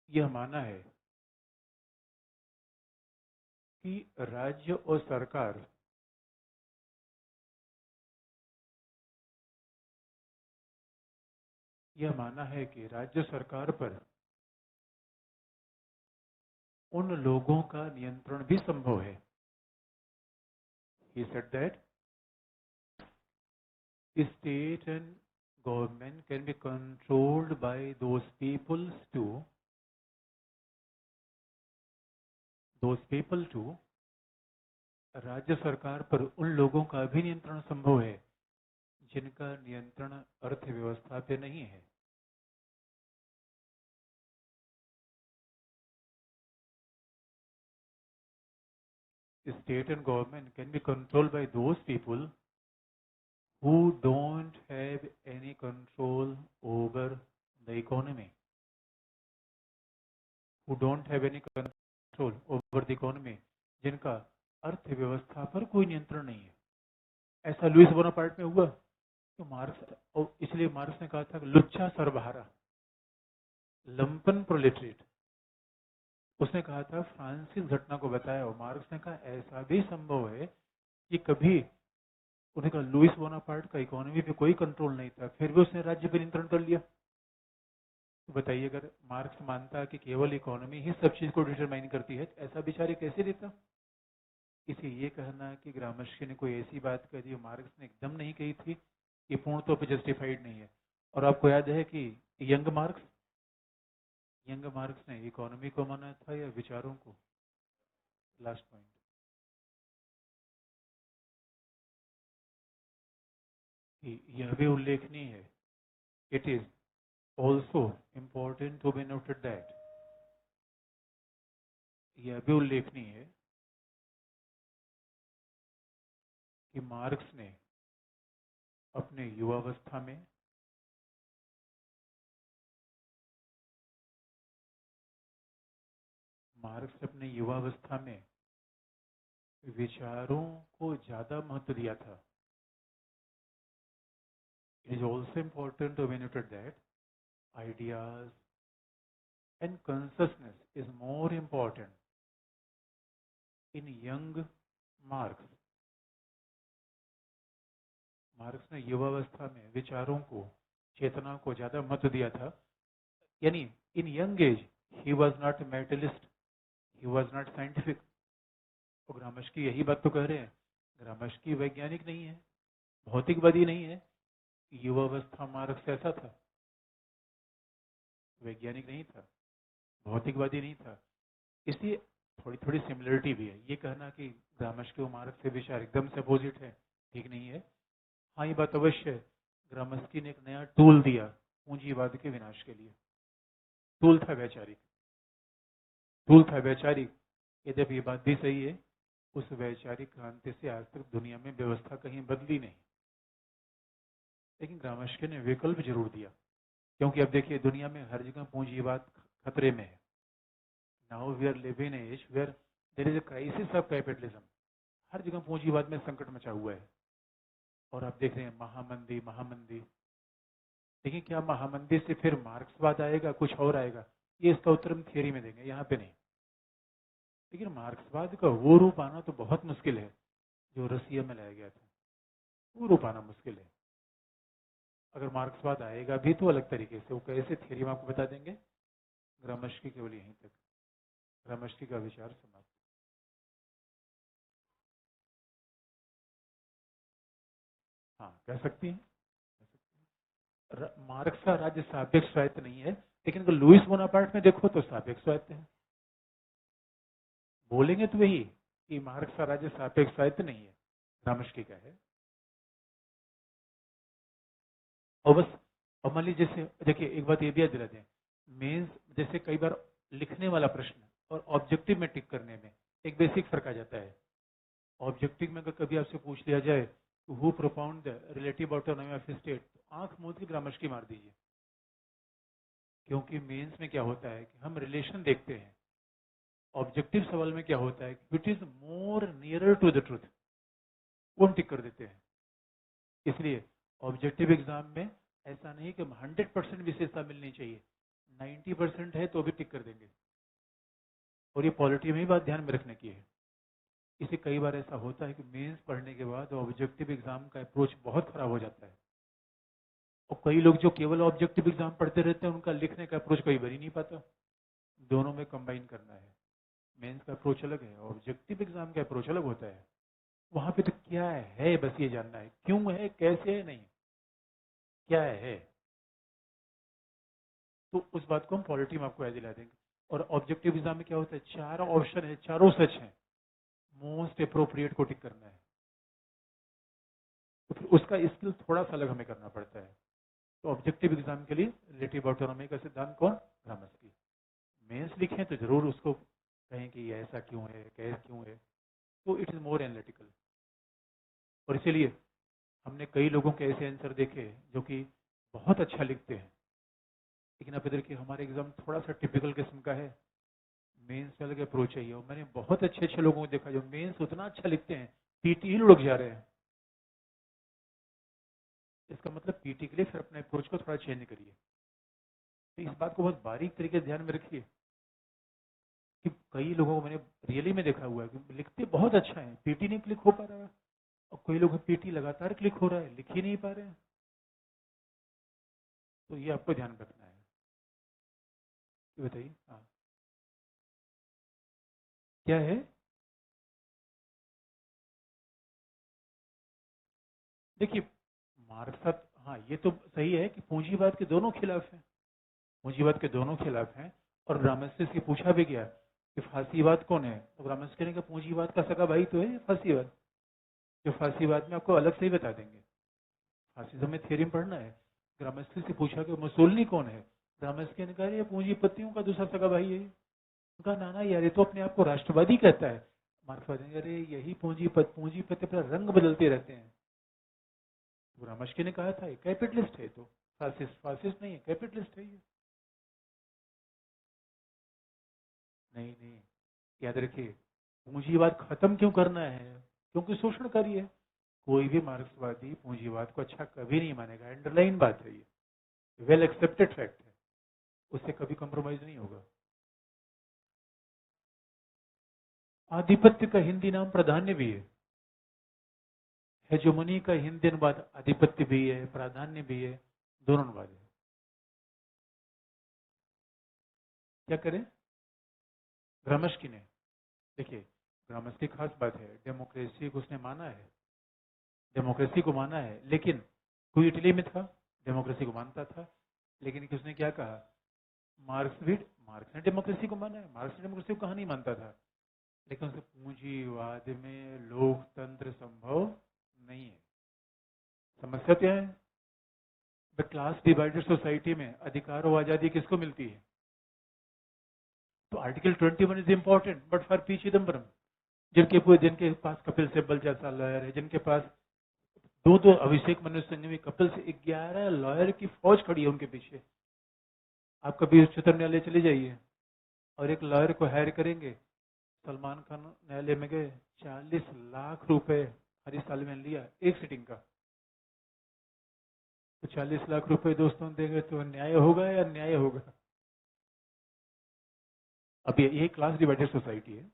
यह माना है कि राज्य और सरकार यह माना है कि राज्य सरकार पर उन लोगों का नियंत्रण भी संभव है। He said that state and government can be controlled by those people too. राज्य सरकार पर उन लोगों का भी नियंत्रण संभव है जिनका नियंत्रण अर्थव्यवस्था पे नहीं है। State and government can be controlled by those people who don't have any control over the economy. Who don't have any control over the economy. जिनका अर्थव्यवस्था पर कोई नियंत्रण नहीं है। ऐसा लुईस बोनापार्ट में हुआ तो मार्क्स, और इसलिए मार्क्स ने कहा था लुच्चा सर्वहारा, लंपन प्रोलेटरिएट। उसने कहा था, फ्रांसिस घटना को बताया और मार्क्स ने कहा ऐसा भी संभव है कि कभी उन्हें कहा लुईस बोनापार्ट का इकोनॉमी पे कोई कंट्रोल नहीं था, फिर भी उसने राज्य पर नियंत्रण कर लिया। तो बताइए, अगर मार्क्स मानता कि केवल इकोनॉमी ही सब चीज को डिटरमाइन करती है, ऐसा विचार कैसे देता? इसे ये कहना कि ग्रामस्की ने कोई ऐसी बात कह दी मार्क्स ने एकदम नहीं कही थी, ये पूर्ण तौर पर जस्टिफाइड नहीं है। और आपको याद है कि यंग मार्क्स ने इकोनॉमी को माना था या विचारों को? लास्ट पॉइंट, यह भी उल्लेखनीय है, it is also important to be noted that, यह भी उल्लेखनीय है कि मार्क्स ने अपने युवावस्था में विचारों को ज्यादा महत्व दिया था। It is also important to be noted that ideas and consciousness is more important in young Marx. Marx ने युवावस्था में विचारों को, चेतना को ज्यादा महत्व दिया था। यानी in young age he was not materialist, he was not scientific. तो ग्रामस्की यही बात तो कह रहे हैं, ग्रामस्की वैज्ञानिक नहीं है, भौतिकवादी नहीं है। युवावस्था मार्क्स ऐसा था, वैज्ञानिक नहीं था, भौतिकवादी नहीं था। इसलिए थोड़ी थोड़ी सिमिलरिटी भी है। ये कहना कि ग्रामस्की और मार्क्स के विचार एकदम से अपोजिट है, ठीक नहीं है। हाँ, ये बात अवश्य है, ग्रामस्की ने एक नया टूल दिया पूंजीवाद के विनाश के लिए। टूल था वैचारिक। यद्यपि ये बात भी सही है, उस वैचारिक क्रांति से आज तक दुनिया में व्यवस्था कहीं बदली नहीं, लेकिन ग्रामस्की ने विकल्प जरूर दिया। क्योंकि अब देखिए, दुनिया में हर जगह पूंजीवाद खतरे में है। Now we are living in age where there is a crisis of capitalism. हर जगह पूंजीवाद में संकट मचा हुआ है। और आप देख रहे हैं महामंदी। लेकिन क्या महामंदी से फिर मार्क्सवाद आएगा, कुछ और आएगा? ये इसका उत्तर हम थियरी में देंगे, यहाँ पे नहीं। लेकिन मार्क्सवाद का वो रूप आना तो बहुत मुश्किल है जो रसिया में लाया गया था। वो रूप आना मुश्किल है। अगर मार्क्सवाद आएगा भी तो अलग तरीके से, वो कैसे, थियरी में आपको बता देंगे। ग्रामस्की केवल यहीं तक, ग्रामस्की का विचार समाप्त। हाँ, कह सकती हैं। मार्क्स का राज्य सापेक्ष स्वायत्त नहीं है, लेकिन अगर लुईस बोनापार्ट में देखो तो सापेक्ष स्वायत्त है। बोलेंगे तो वही कि मार्क्स का राज्य सापेक्ष स्वायत्त नहीं है, ग्रामस्की का है। और बस, और मान लीजिए, जैसे देखिए, एक बात ये भी याद दिला दें, मेंस जैसे कई बार लिखने वाला प्रश्न और ऑब्जेक्टिव में टिक करने में एक बेसिक फर्क आ जाता है। ऑब्जेक्टिव में अगर कभी आपसे पूछ लिया जाए who प्रोपाउंड the relative autonomy of state, तो आंख मूंद के ग्रामस्की मार दीजिए। क्योंकि मेंस में क्या होता है कि हम रिलेशन देखते हैं, ऑब्जेक्टिव सवाल में क्या होता है, which is more nearer to the truth, वो हम टिक कर देते हैं। इसलिए ऑब्जेक्टिव एग्जाम में ऐसा नहीं कि 100% विशेषता मिलनी चाहिए, 90% है तो भी टिक कर देंगे। और ये पॉलिटी में ही बात ध्यान में रखने की है। इसे कई बार ऐसा होता है कि मेंस पढ़ने के बाद ऑब्जेक्टिव एग्जाम का अप्रोच बहुत खराब हो जाता है, और कई लोग जो केवल ऑब्जेक्टिव एग्जाम पढ़ते रहते हैं उनका लिखने का अप्रोच कई बार ही नहीं पाता। दोनों में कंबाइन करना है। मेंस का अप्रोच अलग है, ऑब्जेक्टिव एग्जाम का अप्रोच अलग होता है। वहां पे तो क्या है बस ये जानना है, क्यों है, कैसे है, नहीं क्या है। तो उस बात को हम पॉलिटी में आपको याद दिला देंगे। और ऑब्जेक्टिव एग्जाम में क्या होता है, 4 ऑप्शन है, चारों सच है, मोस्ट अप्रोप्रिएट को टिक करना है। तो फिर उसका स्किल थोड़ा सा अलग हमें करना पड़ता है। तो ऑब्जेक्टिव एग्जाम के लिए रिलेटिव ऑटोनॉमी का सिद्धांत कौन, ग्रामस्की। मेंस लिखें तो जरूर उसको कहें कि ये ऐसा क्यों है, कैसे क्यों है, तो इट इज मोर एनालिटिकल। और इसीलिए हमने कई लोगों के ऐसे आंसर देखे जो कि बहुत अच्छा लिखते हैं, लेकिन अब इधर के हमारे एग्जाम थोड़ा सा टिपिकल किस्म का है, मेंस में अलग अप्रोच चाहिए। और मैंने बहुत अच्छे अच्छे लोगों को देखा जो मेंस उतना अच्छा लिखते हैं, पीटी ही लुढ़क जा रहे हैं। इसका मतलब पीटी के लिए फिर अपने अप्रोच को थोड़ा चेंज करिए। तो इस बात को बहुत बारीक तरीके से ध्यान में रखिए कि कई लोगों को मैंने रियली में देखा हुआ है कि लिखते बहुत अच्छा है, पीटी नहीं क्लिक हो पा रहा है, और कोई लोग पीटी लगातार क्लिक हो रहा है, लिख ही नहीं पा रहे हैं। तो ये आपको ध्यान रखना है। तो बताइए, हाँ क्या है। देखिए मार्क्स, हाँ ये तो सही है कि पूंजीवाद के दोनों खिलाफ हैं, पूंजीवाद के दोनों खिलाफ हैं। और ग्रामस्की से पूछा भी गया कि फांसीवाद कौन है, तो ग्रामस्की ने कहा पूंजीवाद का सगा भाई तो है फांसीवाद, जो फांसीवाद में आपको अलग से ही बता देंगे। फासिज्म में थ्योरी पढ़ना है। ग्रामस्की से पूछा कि मुसोलिनी कौन है, ग्रामस्की ने कहा ये पूंजीपतियों का दूसरा सगा भाई है। उनका नाना यार ये तो अपने आप को राष्ट्रवादी कहता है। मार्क्सवादी अरे यही पूंजीपति अपना रंग बदलते रहते हैं। ग्रामस्की ने कहा था कैपिटलिस्ट है, तो फासिस्ट फासिस्ट नहीं है, कैपिटलिस्ट है ये। नहीं नहीं, याद रखिए पूंजीवाद खत्म क्यों करना है, क्योंकि शोषणकारी है। कोई भी मार्क्सवादी पूंजीवाद को अच्छा कभी नहीं मानेगा, अंडरलाइन बात है ये, वेल एक्सेप्टेड फैक्ट है, उससे कभी कॉम्प्रोमाइज नहीं होगा। आधिपत्य का हिंदी नाम प्राधान्य भी है, हेजोमनी का हिंदी अनुवाद आधिपत्य भी है, प्राधान्य भी है, दोनों अनुवाद है। क्या करें ग्रामस्की ने, देखिए ग्रामस्की खास बात है, डेमोक्रेसी को उसने माना है, डेमोक्रेसी को माना है, लेकिन कोई इटली में था, डेमोक्रेसी को मानता था, लेकिन उसने क्या कहा, मार्क्स ने डेमोक्रेसी को माना है, मार्क्स ने डेमोक्रेसी को कहा नहीं मानता था, लेकिन उसने पूंजीवाद में लोकतंत्र संभव नहीं है। समस्या क्या है, द क्लास डिवाइडेड सोसाइटी में अधिकार और आजादी किसको मिलती है, तो article 21 is important but for P Chidambaram, जिनके पास कपिल सिब्बल जैसा लॉयर है, जिनके पास दो दो अभिषेक मनु सिंघवी, कपिल से 11 लॉयर की फौज खड़ी है उनके पीछे। आप कभी उच्चतम न्यायालय चले जाइए और एक लॉयर को हायर करेंगे, सलमान खान न्यायालय में गए, 40 लाख रुपए हर साल में लिया एक सिटिंग का, तो 40 लाख रुपए दोस्तों देंगे तो न्याय होगा या अन्याय होगा। अब ये क्लास डिवाइडेड सोसाइटी है।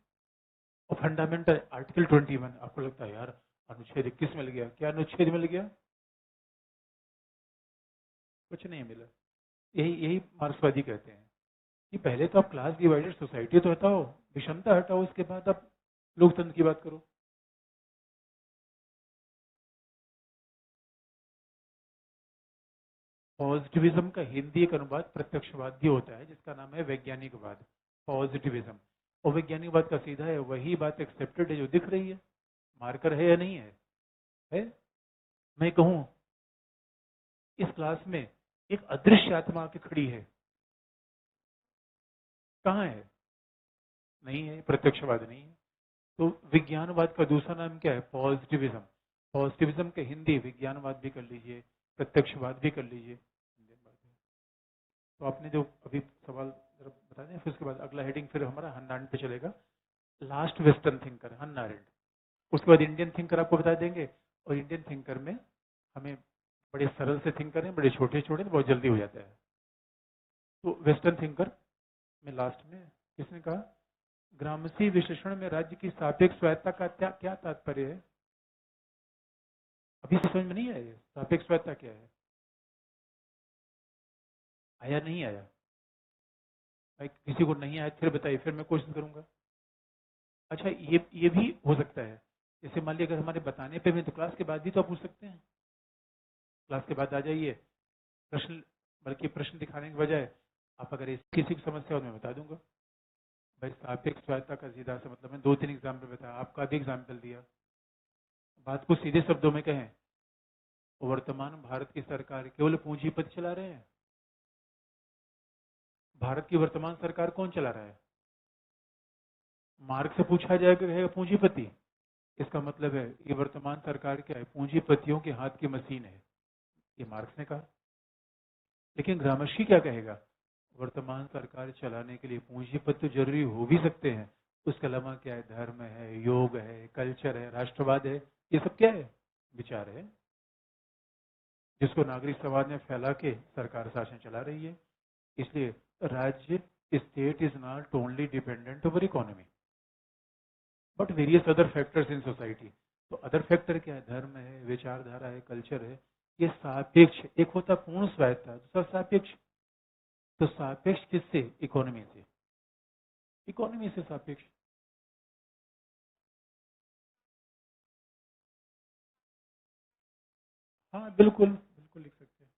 और फंडामेंटल आर्टिकल 21, आपको लगता है यार अनुच्छेद 21 मिल गया, क्या अनुच्छेद मिल गया, कुछ नहीं मिला। यही यही मार्क्सवादी कहते हैं कि पहले तो आप क्लास डिवाइडेड सोसाइटी तो हटाओ, विषमता हटाओ, उसके बाद आप लोकतंत्र की बात करो। पॉजिटिविज्म का हिंदी एक अनुवाद प्रत्यक्षवाद भी होता है, जिसका नाम है वैज्ञानिकवाद, पॉजिटिविज्म। और वैज्ञानिकवाद का सीधा है वही बात एक्सेप्टेड है जो दिख रही है, मार्कर है या नहीं है? मैं कहूं इस क्लास में एक अदृश्य आत्मा आके खड़ी है, कहाँ है, नहीं है, प्रत्यक्षवाद नहीं है। तो विज्ञानवाद का दूसरा नाम क्या है, पॉजिटिविज्म। पॉजिटिविज्म के हिंदी विज्ञानवाद भी कर लीजिए, प्रत्यक्षवाद भी कर लीजिए। तो आपने जो अभी सवाल बता दें, फिर उसके बाद अगला हेडिंग फिर हमारा हन्ना अरेंट पे चलेगा, लास्ट वेस्टर्न थिंकर हन्ना अरेंट। उसके बाद इंडियन थिंकर आपको बता देंगे, और इंडियन थिंकर में हमें बड़े सरल से थिंकर हैं, बड़े छोटे छोटे, बहुत जल्दी हो जाता है। तो वेस्टर्न थिंकर में लास्ट में किसने कहा ग्रामसी विश्लेषण में राज्य की सापेक्ष स्वायत्ता का क्या तात्पर्य है? अभी समझ में नहीं आया सापेक्ष स्वायत्ता क्या है? आया नहीं आया? भाई किसी को नहीं आया फिर बताइए, फिर मैं कोशिश करूंगा। अच्छा ये भी हो सकता है, जैसे मान लीजिए अगर हमारे बताने पे भी तो क्लास के बाद भी तो आप पूछ सकते हैं। क्लास के बाद आ जाइए, प्रश्न बल्कि प्रश्न दिखाने के बजाय आप अगर किसी की समस्या हो तो मैं बता दूंगा। भाई सापेक्ष स्वायत्ता का सीधा सा मतलब मैं 2-3 एग्जाम्पल बताया, आपका भी एग्जाम्पल दिया। बात को सीधे शब्दों में कहें, वर्तमान भारत की सरकार केवल पूंजीपति चला रहे हैं। भारत की वर्तमान सरकार कौन चला रहा है? मार्क्स से पूछा जाएगा कहेगा पूंजीपति। इसका मतलब है ये वर्तमान सरकार क्या है? पूंजीपतियों के हाथ की मशीन है, ये मार्क्स ने कहा। लेकिन ग्रामशी क्या कहेगा? वर्तमान सरकार चलाने के लिए पूंजीपति तो जरूरी हो भी सकते हैं, उसके अलावा क्या है? धर्म है, योग है, कल्चर है, राष्ट्रवाद है, ये सब क्या है? विचार है, जिसको नागरिक समाज ने फैला के सरकार शासन चला रही है। इसलिए राज्य state is not only dependent over economy but various other factors in society. तो अदर फैक्टर क्या है? धर्म है, विचारधारा है, कल्चर है, ये सापेक्ष। एक होता पूर्ण स्वायत्ता, दूसरा सापेक्ष। तो सापेक्ष किससे? इकोनॉमी से। इकोनॉमी से सापेक्ष। हाँ बिल्कुल बिल्कुल लिख सकते हैं।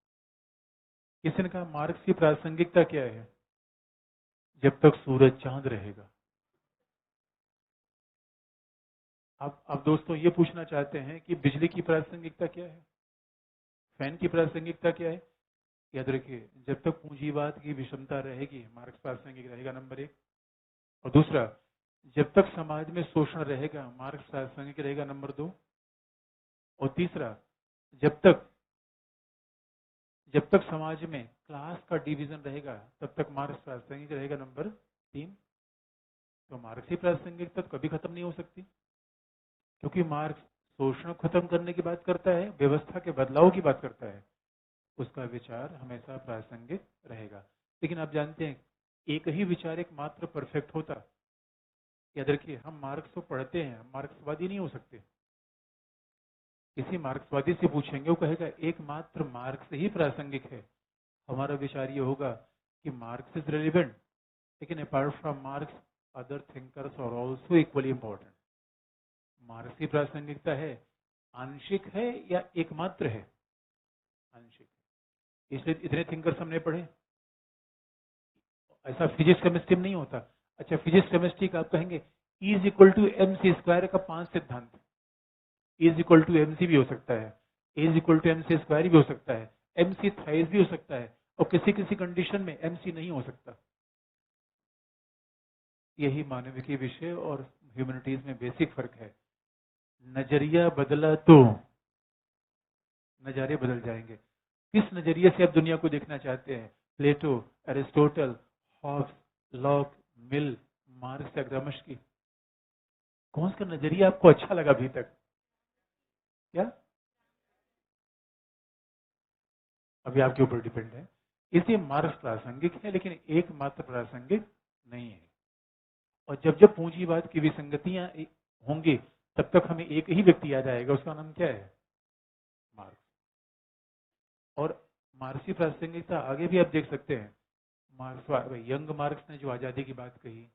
किसी ने कहा मार्क्स की प्रासंगिकता क्या है? जब तक सूरज चांद रहेगा। अब दोस्तों ये पूछना चाहते हैं कि बिजली की प्रासंगिकता क्या है, फैन की प्रासंगिकता क्या है? याद रखिए, जब तक पूंजीवाद की विषमता रहेगी मार्क्स प्रासंगिक रहेगा, नंबर 1। और दूसरा, जब तक समाज में शोषण रहेगा मार्क्स प्रासंगिक रहेगा, नंबर 2। और तीसरा, जब तक जब तक समाज में क्लास का डिवीजन रहेगा तब तक मार्क्स प्रासंगिक रहेगा, नंबर 3। तो मार्क्स की प्रासंगिकता तो कभी खत्म नहीं हो सकती, क्योंकि मार्क्स शोषण खत्म करने की बात करता है, व्यवस्था के बदलाव की बात करता है, उसका विचार हमेशा प्रासंगिक रहेगा। लेकिन आप जानते हैं एक ही विचार एक मात्र परफेक्ट होता। याद रखिए, हम मार्क्स को पढ़ते हैं, हम मार्क्सवादी नहीं हो सकते। किसी मार्क्सवादी से पूछेंगे, वो कहेगा एकमात्र मार्क्स ही प्रासंगिक है। हमारा विचार ये होगा कि मार्क्स इज रेलिवेंट, लेकिन apart from Marx other thinkers are also equally important. Marx की प्रासंगिकता है, आंशिक है या एकमात्र है? आंशिक। इसलिए इतने थिंकर्स हमने पढ़े। ऐसा फिजिक्स केमिस्ट्री में नहीं होता। अच्छा, फिजिक्स केमिस्ट्री का आप कहेंगे is equal to M C square का 5 सिद्धांत। Is equal to M C भी हो सकता है, is equal to M C square भी हो सकता है, एम सी थ्राइस भी हो सकता है, और किसी किसी कंडीशन में एम सी नहीं हो सकता। यही मानविकी विषय और ह्यूमैनिटीज में बेसिक फर्क है। नजरिया बदला तो नजारे बदल जाएंगे। किस नजरिए से आप दुनिया को देखना चाहते हैं? प्लेटो, एरिस्टोटल, हॉब्स, लॉक, मिल, मार्क्स या ग्रामस्की? कौन सा नजरिया आपको अच्छा लगा अभी तक? क्या? अभी आपके ऊपर डिपेंड है। इसलिए मार्क्स प्रासंगिक है, लेकिन एकमात्र प्रासंगिक नहीं है। और जब जब पूंजीवाद की विसंगतियां होंगी तब तक हमें एक ही व्यक्ति याद आएगा, उसका नाम क्या है? मार्क्स। और मार्क्स की प्रासंगिकता आगे भी आप देख सकते हैं। मार्क्स, यंग मार्क्स ने जो आजादी की बात कही,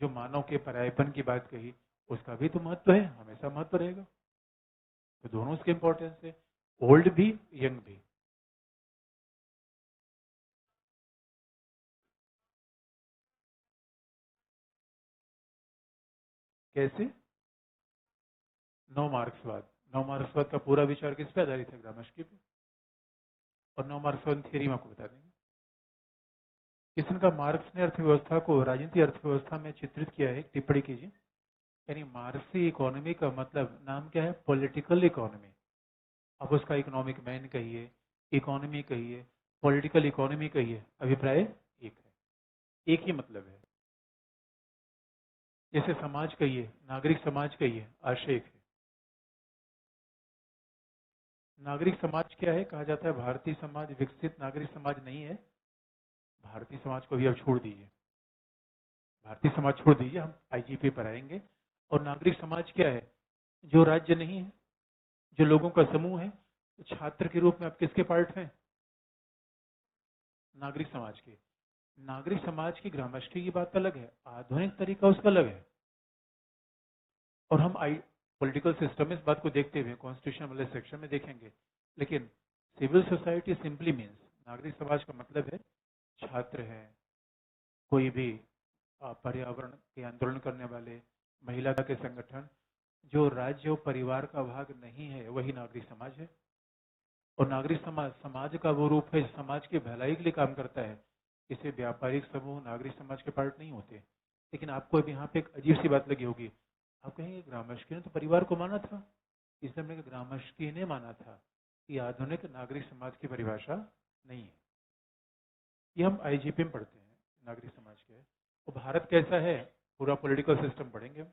जो मानव के परायपन की बात कही, उसका भी तो महत्व है, हमेशा महत्व रहेगा। तो दोनों उसके इंपॉर्टेंस है, ओल्ड भी यंग भी। कैसे? नौ मार्क्सवाद। नौ मार्क्सवाद का पूरा विचार किस पे आधारित है? ग्रामस्की पे। और नौ मार्क्सवाद थ्योरी में आपको बता देंगे। किसी का मार्क्स ने अर्थव्यवस्था को राजनीतिक अर्थव्यवस्था में चित्रित किया है, टिप्पणी कीजिए। यानी मार्क्सी इकोनॉमी का मतलब नाम क्या है? Political economy. अब उसका इकोनॉमिक मैन कहिए, इकोनॉमी कहिए, पॉलिटिकल इकोनॉमी कहिए, अभिप्राय एक है, एक ही मतलब है। जैसे समाज कहिए, नागरिक समाज कहिए, आशय एक है। नागरिक समाज क्या है? कहा जाता है भारतीय समाज विकसित नागरिक समाज नहीं है, भारतीय समाज को भी अब छोड़ दीजिए, भारतीय समाज छोड़ दीजिए, हम आईजीपी पर आएंगे। और नागरिक समाज क्या है? जो राज्य नहीं है, जो लोगों का समूह है। तो छात्र के रूप में आप किसके पार्ट हैं? नागरिक समाज के। नागरिक समाज की ग्रामष्टी की बात अलग है, आधुनिक तरीका उसका अलग है। और हम पॉलिटिकल सिस्टम में इस बात को देखते हुए कॉन्स्टिट्यूशन वाले सेक्शन में देखेंगे। लेकिन सिविल सोसाइटी सिंपली मीन्स, नागरिक समाज का मतलब है छात्र हैं, कोई भी पर्यावरण के आंदोलन करने वाले, महिला के संगठन, जो राज्य और परिवार का भाग नहीं है, वही नागरिक समाज है। और नागरिक समाज समाज का वो रूप है, समाज की भलाई के लिए काम करता है। इसे व्यापारिक समूह नागरिक समाज के पार्ट नहीं होते। लेकिन आपको अब यहाँ पे एक अजीब सी बात लगी होगी, आप कहेंगे ग्रामस्की ने तो परिवार को माना था, इसलिए हमने ग्रामस्की ने माना था। ये आधुनिक नागरिक समाज की परिभाषा नहीं है। ये हम आईजीपी में पढ़ते हैं नागरिक समाज के। और भारत कैसा है, पूरा पॉलिटिकल सिस्टम पढ़ेंगे।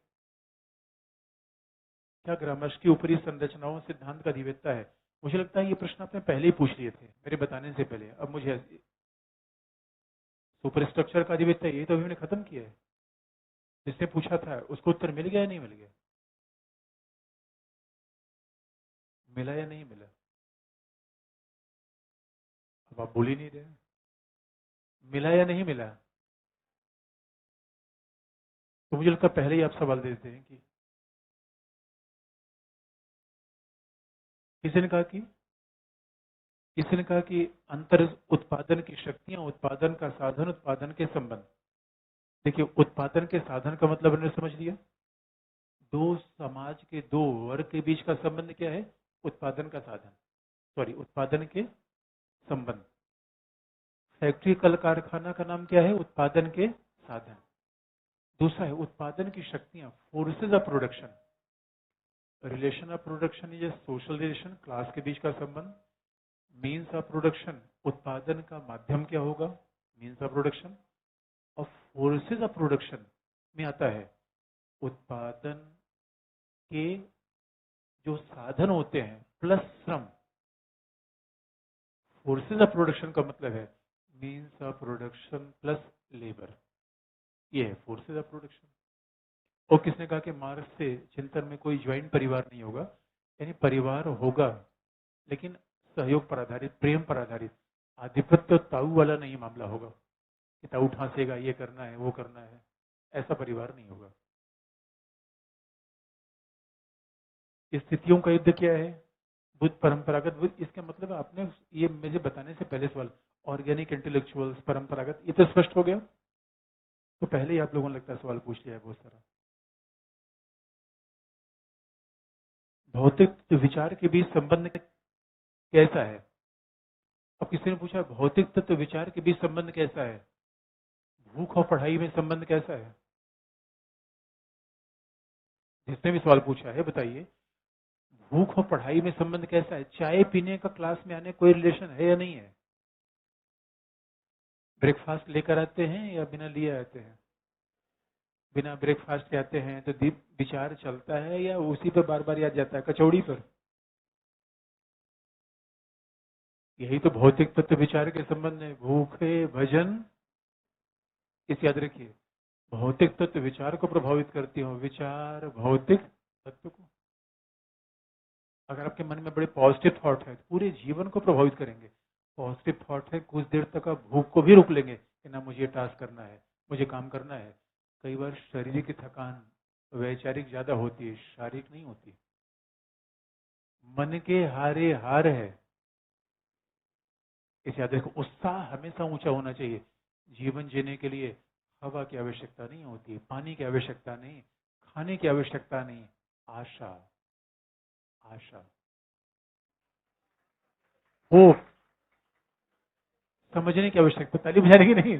क्या ग्रामस्की ऊपरी संरचनाओं सिद्धांत का अधिवेत्ता है? मुझे लगता है ये प्रश्न आपने पहले ही पूछ लिए थे मेरे बताने से पहले। अब मुझे सुपर स्ट्रक्चर का अधिवेत्ता ये तो अभी मैंने खत्म किया है। जिसने पूछा था उसको उत्तर मिल गया या नहीं मिल गया? मिला या नहीं मिला? अब आप बोल ही नहीं रहे। मिला या नहीं मिला? तो मुझे लगता है पहले ही आप सवाल देते हैं कि किसी ने कहा कि अंतर उत्पादन की शक्तियां, उत्पादन का साधन, उत्पादन के संबंध। देखिए, उत्पादन के साधन का मतलब हमने समझ लिया, दो समाज के दो वर्ग के बीच का संबंध क्या है? उत्पादन का साधन, सॉरी उत्पादन के संबंध। फैक्ट्री कल कारखाना का नाम क्या है? उत्पादन के साधन। दूसरा है उत्पादन की शक्तियां, forces of production. Relation of production is a social relation, class के बीच का संबंध। मीन्स ऑफ प्रोडक्शन, उत्पादन का माध्यम क्या होगा? Means of production. और फोर्सेज ऑफ प्रोडक्शन में आता है उत्पादन के जो साधन होते हैं प्लस श्रम। फोर्सेज ऑफ प्रोडक्शन का मतलब है means of production plus labour, ये है फोर्सेज ऑफ प्रोडक्शन। और किसने कहा कि मार्क्स से चिंतन में कोई ज्वाइंट परिवार नहीं होगा? यानी परिवार होगा लेकिन सहयोग पर आधारित, प्रेम पर आधारित, आधिपत्य ताऊ वाला नहीं मामला होगा कि ताऊ ठांसेगा, ये करना है वो करना है, ऐसा परिवार नहीं होगा। स्थितियों का युद्ध क्या है? बुद्ध परंपरागत बुद्ध। इसका मतलब आपने ये मुझे बताने से पहले सवाल, ऑर्गेनिक इंटेलेक्चुअल्स, परंपरागत, ये तो स्पष्ट हो गया। तो पहले ही आप लोगों ने लगता है सवाल पूछ लिया है बहुत सारा। भौतिक विचार के बीच संबंध कैसा है? अब किसी ने पूछा भौतिक तत्व विचार के बीच संबंध कैसा है? भूख और पढ़ाई में संबंध कैसा है? जिसने भी सवाल पूछा है बताइए, भूख और पढ़ाई में संबंध कैसा है? चाय पीने का क्लास में आने कोई रिलेशन है या नहीं है? ब्रेकफास्ट लेकर आते हैं या बिना लिए आते हैं? बिना ब्रेकफास्ट के आते हैं तो दीप विचार चलता है या उसी पर बार बार याद जाता है, कचौड़ी पर? यही तो भौतिक तत्व विचार के संबंध है, भूखे भजन। इस याद रखिए, भौतिक तत्व विचार को प्रभावित करती हो, विचार भौतिक तत्व को। अगर आपके मन में बड़े पॉजिटिव थॉट है तो पूरे जीवन को प्रभावित करेंगे। पॉजिटिव थॉट है, कुछ देर तक आप भूख को भी रोक लेंगे कि ना मुझे टास्क करना है, मुझे काम करना है। कई बार शरीर की थकान वैचारिक ज्यादा होती है, शारीरिक नहीं होती। मन के हारे हार है। इस याद रखो, उत्साह हमेशा ऊंचा होना चाहिए। जीवन जीने के लिए हवा की आवश्यकता नहीं होती, पानी की आवश्यकता नहीं, खाने की आवश्यकता नहीं, आशा, आशा, होप, समझने की आवश्यकता, ताली बजाने की नहीं।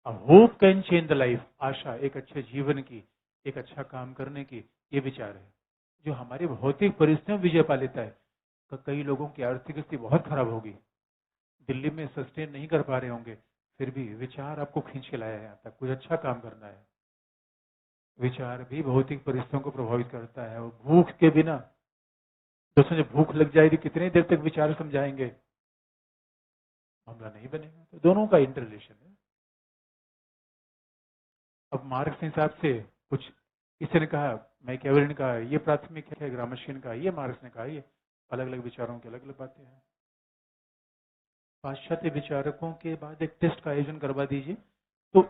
Hope can change the life. आशा एक अच्छे जीवन की, एक अच्छा काम करने की, ये विचार है जो हमारी भौतिक परिस्थितियों में विजय पा लेता है। तो कई लोगों की आर्थिक स्थिति बहुत खराब होगी, दिल्ली में सस्टेन नहीं कर पा रहे होंगे, फिर भी विचार आपको खींच के लाया है यहाँ तक, कुछ अच्छा काम करना है। विचार भी भौतिक परिस्थितियों को प्रभावित करता है। और भूख के बिना, दोस्तों जब भूख लग जाएगी कितनी देर तक विचार समझाएंगे? मामला नहीं बनेगा। तो दोनों का इंटर रिलेशन है। अब मार्क्स के हिसाब से कुछ किसी ने कहा, मैकियावेली ने कहा ये प्राथमिक है, ग्रामस्की ने कहा ये, मार्क्स ने कहा ये, अलग अलग विचारों की अलग अलग बातें हैं। पाश्चात्य विचारकों के बाद एक टेस्ट का आयोजन करवा दीजिए तो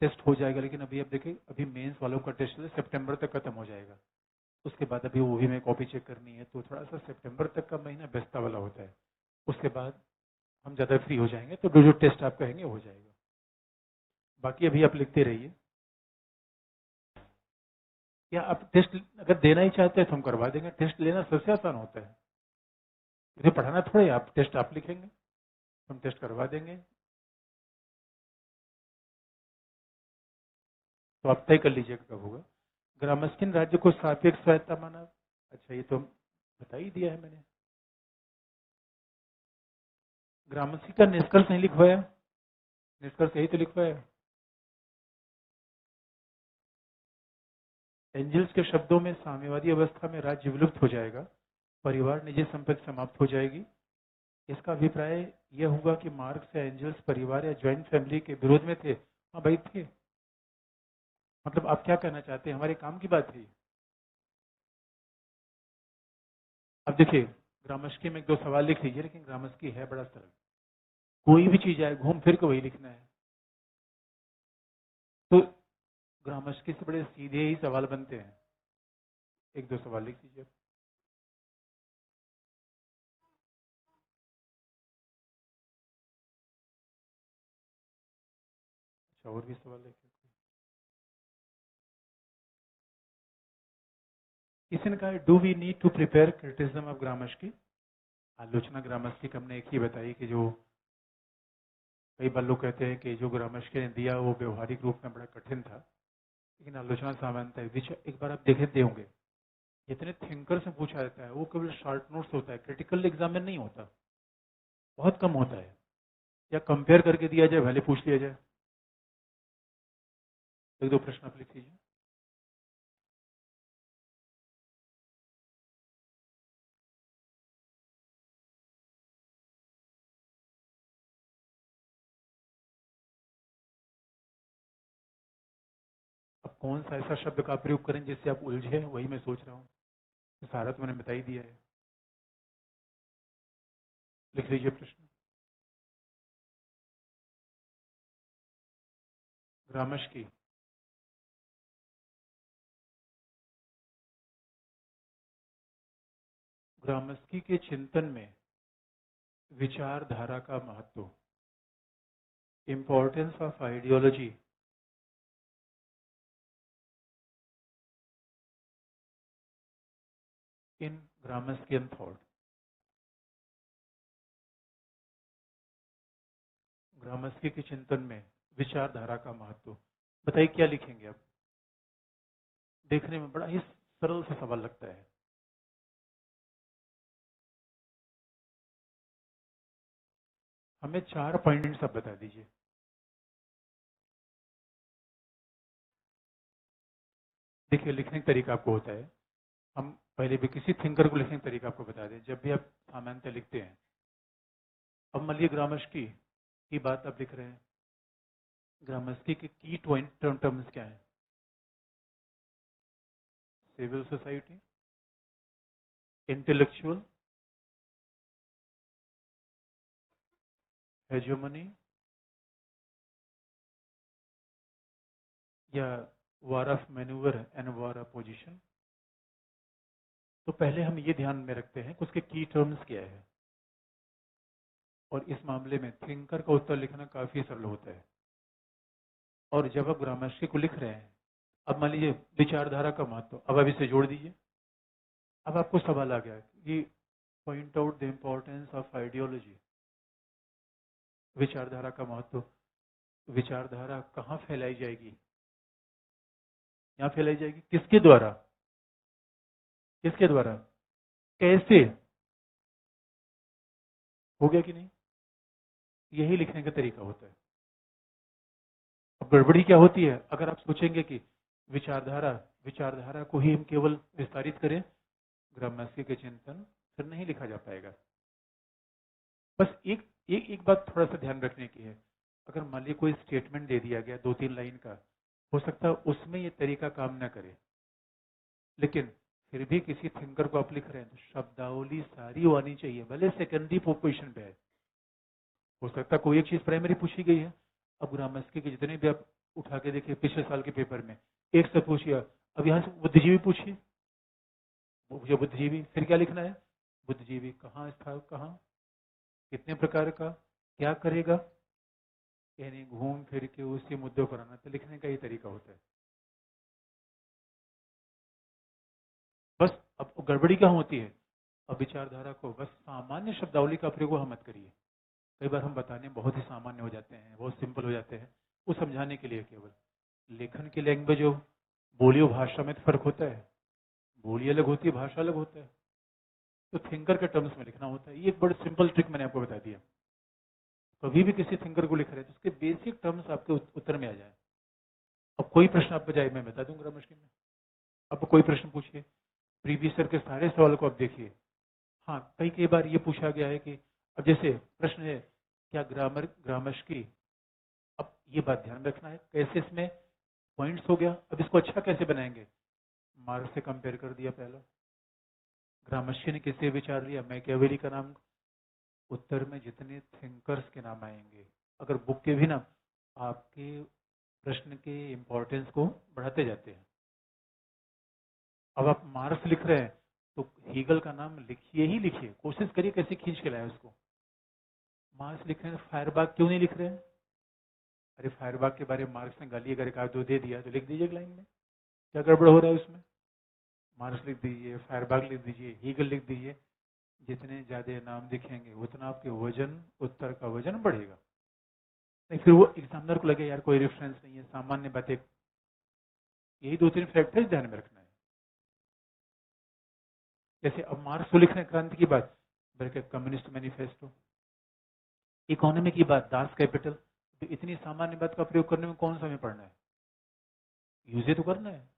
टेस्ट हो जाएगा। लेकिन अभी आप देखिए, अभी मेंस वालों का टेस्ट सितंबर तक खत्म हो जाएगा। उसके बाद अभी वो भी मैं कॉपी चेक करनी है, तो थोड़ा सा सितंबर तक का महीना व्यस्तता वाला होता है। उसके बाद हम ज़्यादा फ्री हो जाएंगे, तो जो टेस्ट आप कहेंगे हो जाएगा। बाकी अभी आप लिखते रहिए। या आप टेस्ट अगर देना ही चाहते हैं तो हम करवा देंगे। टेस्ट लेना सबसे आसान होता है, मुझे पढ़ाना थोड़ा है। आप टेस्ट आप लिखेंगे, हम टेस्ट करवा देंगे। तो आप तय कर लीजिएगा कब होगा। ग्रामस्किन राज्य को सापेक्ष स्वायत्ता माना। अच्छा, ये तो बता ही दिया है मैंने। ग्रामस्की का निष्कर्ष नहीं लिखवाया, निष्कर्ष यही तो लिखवाया। एंजल्स के शब्दों में साम्यवादी अवस्था में राज्य विलुप्त हो जाएगा, परिवार निजी संपत्ति समाप्त हो जाएगी। इसका अभिप्राय यह होगा कि मार्क्स या एंजल्स परिवार या ज्वाइंट फैमिली के विरोध में थे। हाँ भाई थे। मतलब आप क्या कहना चाहते हैं, हमारे काम की बात है। अब देखिए, ग्रामस्की में एक दो सवाल लिख लीजिए, लेकिन ग्रामस्की है बड़ा सरल। कोई भी चीज आए घूम फिर के वही लिखना है। तो ग्रामस्की से बड़े सीधे ही सवाल बनते हैं। एक दो सवाल लिख लीजिए। अच्छा, और भी सवाल लिखिए। किसी ने कहा, do we need to prepare criticism of Gramsci. आलोचना ग्रामस्की की हमने एक ही बताई कि जो कई बार लोग कहते हैं कि जो ग्रामस्की ने दिया वो व्यवहारिक रूप में बड़ा कठिन था, लेकिन आलोचना सामान्यता है। एक बार आप देखे होंगे, जितने थिंकर से पूछा जाता है वो केवल शॉर्ट नोट्स होता है, क्रिटिकल एग्जाम में नहीं होता, बहुत कम होता है। या कंपेयर करके दिया जाए, भले पूछ लिया जाए। एक दो प्रश्न आप लिख लीजिए। अब कौन सा ऐसा शब्द का प्रयोग करें जिससे आप उलझे, वही मैं सोच रहा हूँ। सारा तो मैंने बता ही दिया है। लिख लीजिए प्रश्न। ग्रामस्की ग्रामस्की के चिंतन में विचारधारा का महत्व, importance of ideology in Gramscian thought. Gramsci के चिंतन में विचारधारा का महत्व, बताइए क्या लिखेंगे आप। देखने में बड़ा ही सरल सा सवाल लगता है। हमें 4 पॉइंट्स आप बता दीजिए। देखिए, लिखने का तरीका आपको होता है, हम पहले भी किसी थिंकर को लिखने का तरीका आपको बता दें। जब भी आप सामान्यतः लिखते हैं, अब मान लीजिए ग्रामस्की की बात आप लिख रहे हैं। ग्रामस्की के की टर्म्स क्या है? सिविल सोसाइटी, इंटेलेक्चुअल, हेजोमनी, या war of manoeuvre and war of position. तो पहले हम ये ध्यान में रखते हैं कि उसके की टर्म्स क्या है, और इस मामले में थिंकर का उत्तर लिखना काफी सरल होता है। और जब आप ग्रामस्की को लिख रहे हैं, अब मान लीजिए विचारधारा का महत्व, अब आप इसे जोड़ दीजिए। अब आपको सवाल आ गया कि point out the importance of ideology. विचारधारा का महत्व, विचारधारा कहाँ फैलाई जाएगी? यहाँ फैलाई जाएगी। किसके द्वारा? किसके द्वारा? कैसे? हो गया कि नहीं? यही लिखने का तरीका होता है। अब गड़बड़ी क्या होती है, अगर आप सोचेंगे कि विचारधारा विचारधारा को ही हम केवल विस्तारित करें, ग्रामस्की के चिंतन, फिर नहीं लिखा जा पाएगा। बस एक एक बात थोड़ा सा ध्यान रखने की है, अगर मान लीजिए कोई स्टेटमेंट दे दिया गया 2-3 लाइन का, हो सकता है उसमें ये तरीका काम ना करे, लेकिन फिर भी किसी थिंकर को आप लिख रहे हैं तो शब्दावली सारी वो आनी चाहिए, भले सेकेंडरी पोजीशन पे है। हो सकता है कोई एक चीज प्राइमरी पूछी गई है। अब ग्रामस्की के जितने भी आप उठा के देखिए पिछले साल के पेपर में, एक से पूछिए, अब यहाँ से बुद्धिजीवी पूछिए, वो पूछे बुद्धिजीवी, फिर क्या लिखना है, बुद्धिजीवी कहाँ था, कहाँ, कितने प्रकार का, क्या करेगा, यानी घूम फिर के उसी मुद्दों पर आना। तो लिखने का ही तरीका होता है। बस अब गड़बड़ी क्या होती है, अब विचारधारा को बस सामान्य शब्दावली का प्रयोग हम मत करिए। कई बार हम बताने बहुत ही सामान्य हो जाते हैं, बहुत सिंपल हो जाते हैं, वो समझाने के लिए केवल। लेखन की लैंग्वेज हो, बोली और भाषा में तो फर्क होता है, बोली अलग होती है, भाषा अलग होता है, तो थिंकर के टर्म्स में लिखना होता है। ये एक बड़ी सिंपल ट्रिक मैंने आपको बता दिया। कभी भी किसी थिंकर को लिख रहे हैं तो उसके बेसिक टर्म्स आपके उत्तर में आ जाए। अब कोई प्रश्न आपको जाए, मैं बता दूंगा मुश्किल में, आपको कोई प्रश्न पूछिए, प्रीवियस सर के सारे सवाल को आप देखिए। हाँ, कई बार ये पूछा गया है कि अब जैसे प्रश्न है क्या ग्रामस्की, अब ये बात ध्यान में रखना है कैसे इसमें पॉइंट्स हो गया, अब इसको अच्छा कैसे बनाएंगे, मार्क्स से कंपेयर कर दिया पहला, ग्रामस्की ने किससे विचार लिया, मैकियावेली का नाम, उत्तर में जितने थिंकर्स के नाम आएंगे, अगर बुक के भी नाम आपके प्रश्न के इंपॉर्टेंस को बढ़ाते जाते हैं। अब आप मार्क्स लिख रहे हैं तो हीगल का नाम लिखिए ही लिखिए, कोशिश करिए कैसे खींच के लाए उसको। मार्क्स लिख रहे हैं, फायरबाग क्यों नहीं लिख रहे हैं, अरे फायरबाग के बारे में मार्क्स ने गाली अगर एक आध दो दे दिया तो लिख दीजिए लाइन में, क्या गड़बड़ हो रहा है उसमें। मार्क्स लिख दीजिए, फायरबाग लिख दीजिए, हीगल लिख दीजिए, जितने ज्यादा नाम दिखेंगे उतना आपके वजन, उत्तर का वजन बढ़ेगा। नहीं फिर वो एग्जामिनर को लगे यार कोई रेफरेंस नहीं है, सामान्य बातें, यही 2-3 फैक्टर्स ध्यान में रखना है। जैसे अब मार्क्स को लिख रहे हैं क्रांति की बात, बल्कि कम्युनिस्ट मैनिफेस्टो, इकोनॉमी की बात दास कैपिटल, तो इतनी सामान्य बात का प्रयोग करने में कौन सा हमें पढ़ना है, यूज तो करना है।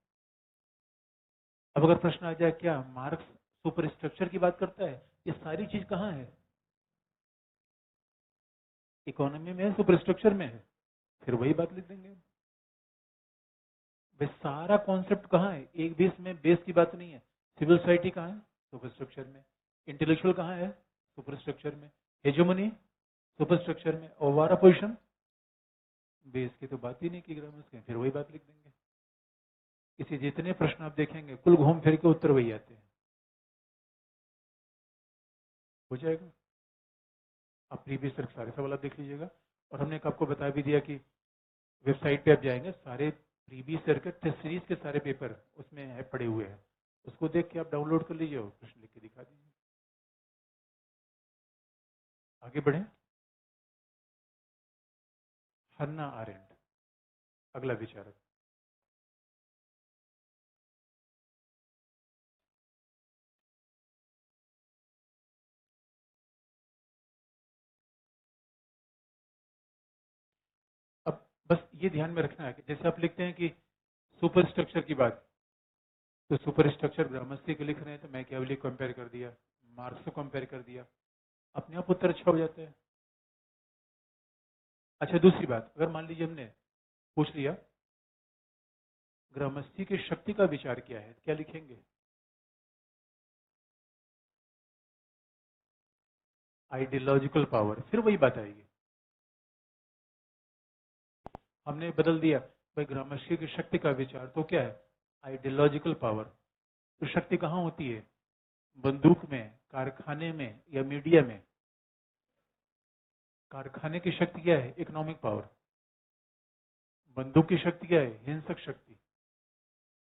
अब अगर प्रश्न आ जाए क्या मार्क्स सुपर स्ट्रक्चर की बात करता है, ये सारी चीज कहाँ है, इकोनॉमी में है, सुपर स्ट्रक्चर में है, फिर वही बात लिख देंगे। भाई सारा कॉन्सेप्ट कहाँ है, एक भी इसमें बेस की बात नहीं है। सिविल सोसाइटी कहाँ है, सुपर स्ट्रक्चर में, इंटेलेक्चुअल कहाँ है, सुपर स्ट्रक्चर में, हेजेमनी सुपर स्ट्रक्चर में, ओवारा पोजिशन बेस की तो बात ही नहीं की ग्रामर के, फिर वही बात लिख देंगे। इसी जितने प्रश्न आप देखेंगे कुल घूम फिर के उत्तर वही आते हैं, हो जाएगा। आप प्रीवियस सर सारे सवाल आप देख लीजिएगा, और हमने आपको बता भी दिया कि वेबसाइट पे आप जाएंगे, सारे प्रीवियस सर के टेस्ट सीरीज के सारे पेपर उसमें है पड़े हुए हैं, उसको देख के आप डाउनलोड कर लीजिए और प्रश्न लिख के दिखा दीजिए। आगे बढ़े, हन्ना आरेंट अगला विचारक। अब बस ये ध्यान में रखना है कि जैसे आप लिखते हैं कि सुपर स्ट्रक्चर की बात, तो सुपर स्ट्रक्चर ग्रामस्की के लिख रहे हैं तो मैकियावेली कंपेयर कर दिया, मार्क्स को कंपेयर कर दिया, अपने आप उत्तर अच्छा हो जाता है। अच्छा दूसरी बात, अगर मान लीजिए हमने पूछ लिया ग्रामस्की की शक्ति का विचार क्या है, क्या लिखेंगे, आइडियोलॉजिकल पावर, फिर वही बात आएगी। हमने बदल दिया भाई ग्रामस्की की शक्ति का विचार तो क्या है, आइडियोलॉजिकल पावर, तो शक्ति कहाँ होती है, बंदूक में, कारखाने में या मीडिया में। कारखाने की शक्ति क्या है, इकोनॉमिक पावर, बंदूक की शक्ति क्या है, हिंसक शक्ति,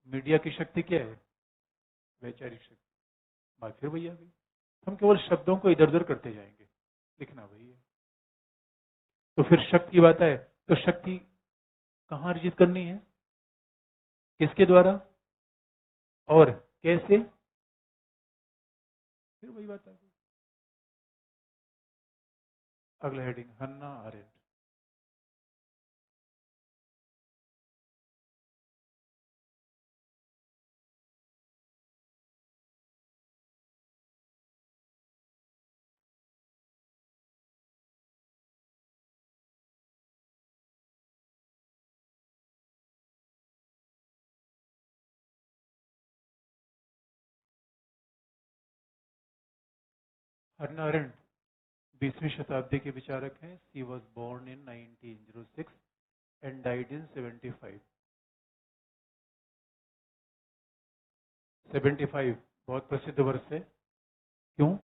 मीडिया की शक्ति क्या है, वैचारिक शक्ति। बात फिर वही आ गई, हम केवल शब्दों को इधर उधर करते जाएंगे, लिखना वही है। तो फिर शक्ति की बात है, तो शक्ति कहाँ अर्जित करनी है, किसके द्वारा और कैसे, फिर वही बात आ गई। अगला हेडिंग, हन्ना आरेंट। हन्ना अरेंड 20वीं शताब्दी के विचारक हैं. She was born in 1906 and died in 75. 75 बहुत प्रसिद्ध वर्ष है. क्यों?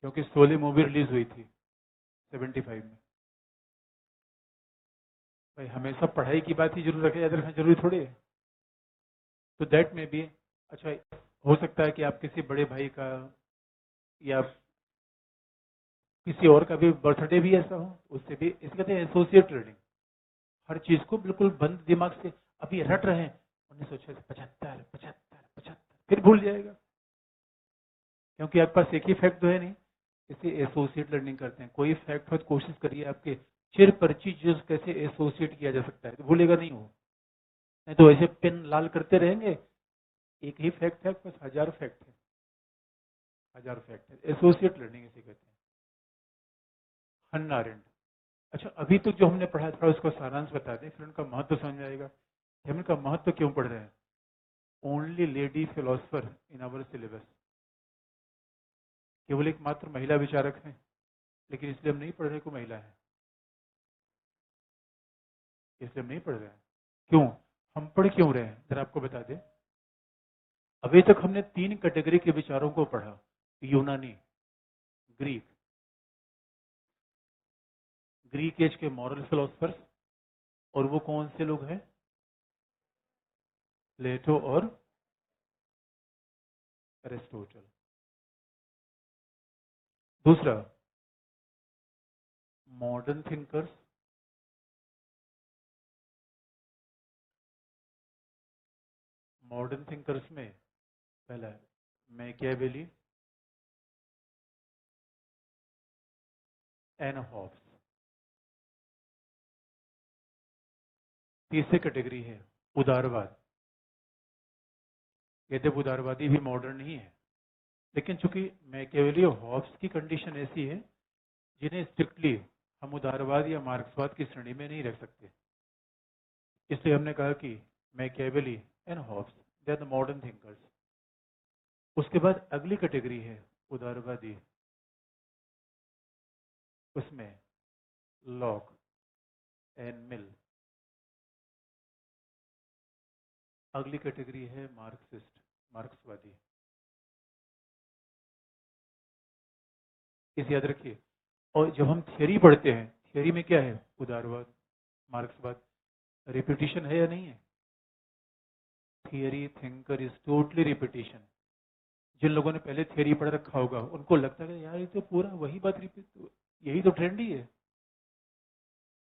क्योंकि 16 मूवी रिलीज हुई थी 75 में. भाई हमेशा पढ़ाई की बात ही जरूर रखे, याद रखना जरूरी थोड़ी है. तो दैट में भी अच्छा हो सकता है कि आप किसी बड़े भाई का या किसी और का भी बर्थडे भी ऐसा हो, उससे भी इसे कहते हैं एसोसिएट लर्निंग. हर चीज को बिल्कुल बंद दिमाग से अभी रट रहे हैं 1976 75 75 75 फिर भूल जाएगा, क्योंकि आपके पास एक ही फैक्ट तो है नहीं. इसे एसोसिएट लर्निंग करते हैं. कोई फैक्ट हो तो कोशिश करिए आपके चिर परिचित चीज कैसे एसोसिएट किया जा सकता है, तो भूलेगा नहीं हो. नहीं तो ऐसे पेन लाल करते रहेंगे. एक ही फैक्ट है, आपके पास हजार फैक्ट है, हजार फैक्ट है. एसोसिएट लर्निंग इसे कहते हैं. हन्ना अरेंड. अच्छा अभी तक जो हमने पढ़ा था उसका सारांश बता दें, फिर उनका महत्व समझ आएगा कि हम इनका महत्व क्यों पढ़ रहे हैं. Only lady philosopher in our syllabus. केवल एक मात्र महिला विचारक है, लेकिन इसलिए हम नहीं पढ़ रहे को महिला है, इसलिए हम नहीं पढ़ रहे हैं. क्यों? हम पढ़ क्यों रहे हैं जरा आपको बता दें. अभी तक हमने 3 कैटेगरी के विचारों को पढ़ा. यूनानी, ग्रीक, ग्रीक एज के मॉरल फिलोसफर्स. और वो कौन से लोग हैं? प्लेटो और एरिस्टोटल. दूसरा मॉडर्न थिंकर्स. मॉडर्न थिंकर्स में पहला है मैकियावेली एंड हॉब्स. तीसरी कैटेगरी है उदारवाद. यद्यप उदारवादी भी मॉडर्न नहीं है, लेकिन चूंकि मैकियावेली और हॉब्स की कंडीशन ऐसी है जिन्हें स्ट्रिक्टली हम उदारवाद या मार्क्सवाद की श्रेणी में नहीं रख सकते, इसलिए हमने कहा कि Machiavelli and Hobbes they are the modern thinkers. उसके बाद अगली कैटेगरी है उदारवादी. उसमें लॉक एंड मिल. अगली कैटेगरी है मार्क्सिस्ट, मार्क्सवादी. इसे याद रखिए. और जब हम थियरी पढ़ते हैं, थियरी में क्या है? उदारवाद, मार्क्सवाद. रिपीटिशन है या नहीं है? Theory thinker is totally repetition. जिन लोगों ने पहले थियरी पढ़ रखा होगा उनको लगता है यार ये तो पूरा वही बात रिपीट, यही तो ट्रेंड ही है.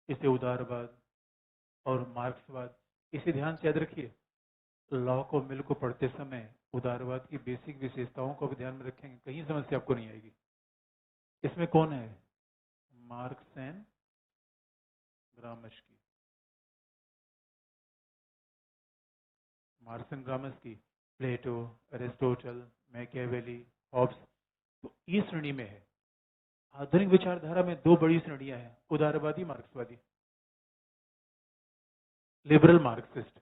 इसे उदारवाद और मार्क्सवाद. इसे ध्यान से याद रखिए. लॉक और मिल को पढ़ते समय उदारवाद की बेसिक विशेषताओं को भी ध्यान में रखेंगे, कहीं समस्या आपको नहीं आएगी. इसमें कौन है? Marx and Gramsci. Marx and Gramsci, Plato, Aristotle, Machiavelli, Hobbes. तो ये श्रेणी में है. आधुनिक विचारधारा में 2 बड़ी श्रेणियां हैं, उदारवादी, मार्क्सवादी. Liberal Marxist.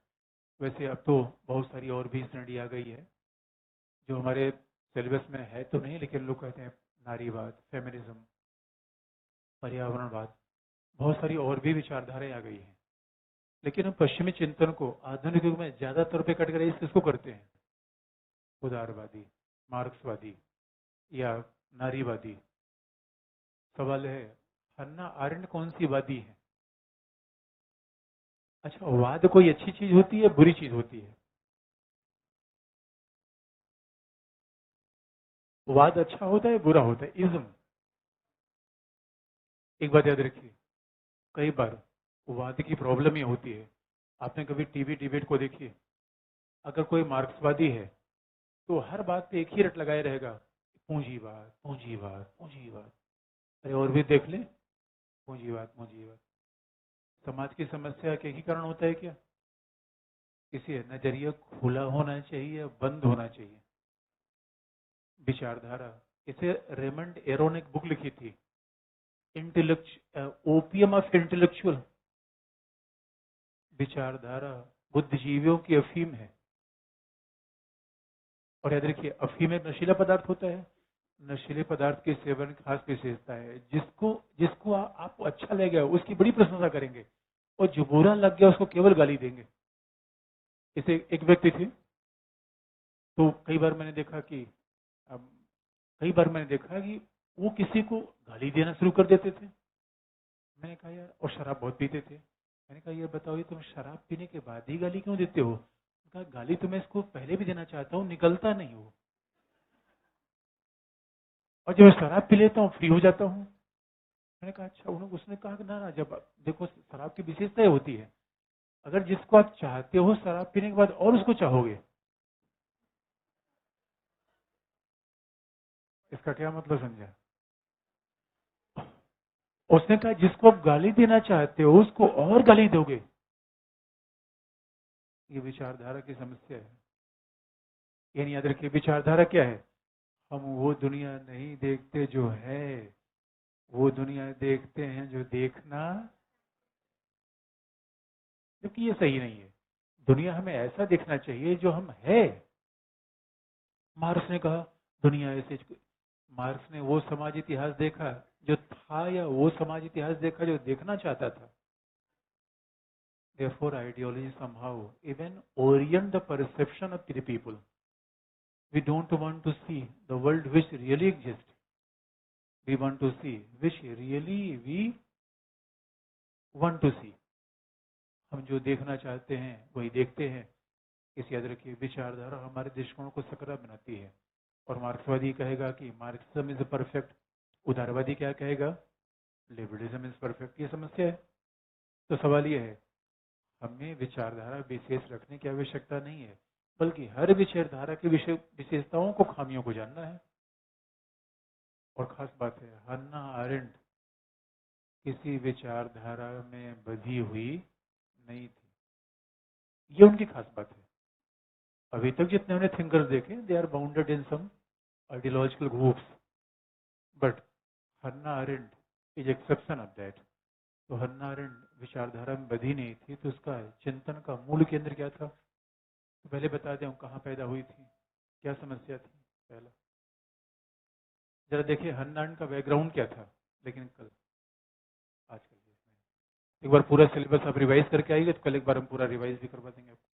वैसे अब तो बहुत सारी और भी श्रेणी आ गई है जो हमारे सिलेबस में है तो नहीं, लेकिन लोग कहते हैं नारीवाद, फेमिनिज्म, पर्यावरणवाद. बहुत सारी और भी विचारधाराएं आ गई हैं. लेकिन हम पश्चिमी चिंतन को आधुनिक युग में ज्यादातर पे कैटेगराइज किसको करते हैं? उदारवादी, मार्क्सवादी या नारीवादी. सवाल है हन्ना आरेंट कौन सी वादी है? अच्छा वाद कोई अच्छी चीज होती है, बुरी चीज होती है? वाद अच्छा होता है, बुरा होता है? इज्म. एक बात याद रखिए, कई बार वाद की प्रॉब्लम ये होती है. आपने कभी टीवी डिबेट को देखिए, अगर कोई मार्क्सवादी है तो हर बात पे एक ही रट लगाए रहेगा, पूंजीवाद पूंजीवाद पूंजीवाद. अरे और भी देख ले, पूंजीवाद पूंजीवाद. समाज की समस्या के ही कारण होता है क्या? इसे नजरिया खुला होना चाहिए, बंद होना चाहिए. विचारधारा. इसे रेमंड एरो ने एक बुक लिखी थी, इंटेलेक्चुअल ओपियम ऑफ इंटेलेक्चुअल. विचारधारा बुद्धिजीवियों की अफीम है। और याद रखिए, अफीम एक नशीला पदार्थ होता है। नशीले पदार्थ के सेवन की खास विशेषता है, जिसको जिसको आपको अच्छा लगेगा उसकी बड़ी प्रशंसा करेंगे, और जो बुरा लग गया उसको केवल गाली देंगे। इसे एक व्यक्ति थे, तो कई बार मैंने देखा कि अब कई बार मैंने देखा कि वो किसी को गाली देना शुरू कर देते थे। मैंने कहा यार, और शराब बहुत पीते थे। मैंने कहा ये बताओ, ये तुम शराब पीने के बाद ही गाली क्यों देते हो? कहा गाली तो मैं इसको पहले भी देना चाहता हूँ, निकलता नहीं हो, और जब मैं शराब पी लेता हूँ फ्री हो जाता हूँ। मैंने कहा अच्छा। उसने कहा कि ना ना, जब देखो शराब की विशेषता होती है, अगर जिसको आप चाहते हो शराब पीने के बाद और उसको चाहोगे, इसका क्या मतलब समझा? उसने कहा जिसको आप गाली देना चाहते हो उसको और गाली दोगे। ये विचारधारा की समस्या है। यानी याद रखिए, विचारधारा क्या है? हम वो दुनिया नहीं देखते जो है, वो दुनिया देखते हैं जो देखना, क्योंकि ये सही नहीं है। दुनिया हमें ऐसा देखना चाहिए जो हम है। मार्क्स ने कहा दुनिया ऐसे, मार्क्स ने वो समाज इतिहास देखा जो था, या वो समाज इतिहास देखा जो देखना चाहता था। Therefore, ideology somehow even orient the perception of the people. We don't want to see the world which really exists. We want to see which really we want to see. हम जो देखना चाहते हैं वही देखते हैं। इस याद रखिए, विचारधारा हमारे दृष्टिकोण को सकरा बनाती है। और मार्क्सवादी कहेगा कि मार्क्सिज्म इज परफेक्ट, उदारवादी क्या कहेगा? Liberalism is perfect. ये समस्या है। तो सवाल ये है, हमें विचारधारा विशेष रखने की आवश्यकता नहीं है, बल्कि हर विचारधारा की विशेषताओं को, खामियों को जानना है। और खास बात है, हन्ना आरेंट किसी विचारधारा में बधी हुई नहीं थी। ये उनकी खास बात है। अभी तक जितने हमने थिंकर्स देखे, they are bounded in some ideological groups, but Hannah Arendt is exception of that. तो हन्ना आरेंट विचारधारा में बधी नहीं थी, तो उसका चिंतन का मूल केंद्र क्या था? तो पहले बता दें कहाँ पैदा हुई थी, क्या समस्या थी। पहला जरा देखिए हन्ना आरेंट का बैकग्राउंड क्या था। लेकिन कल, आज कल एक बार पूरा सिलेबस आप रिवाइज करके आइए, तो कल एक बार हम पूरा रिवाइज भी करवा देंगे आपको।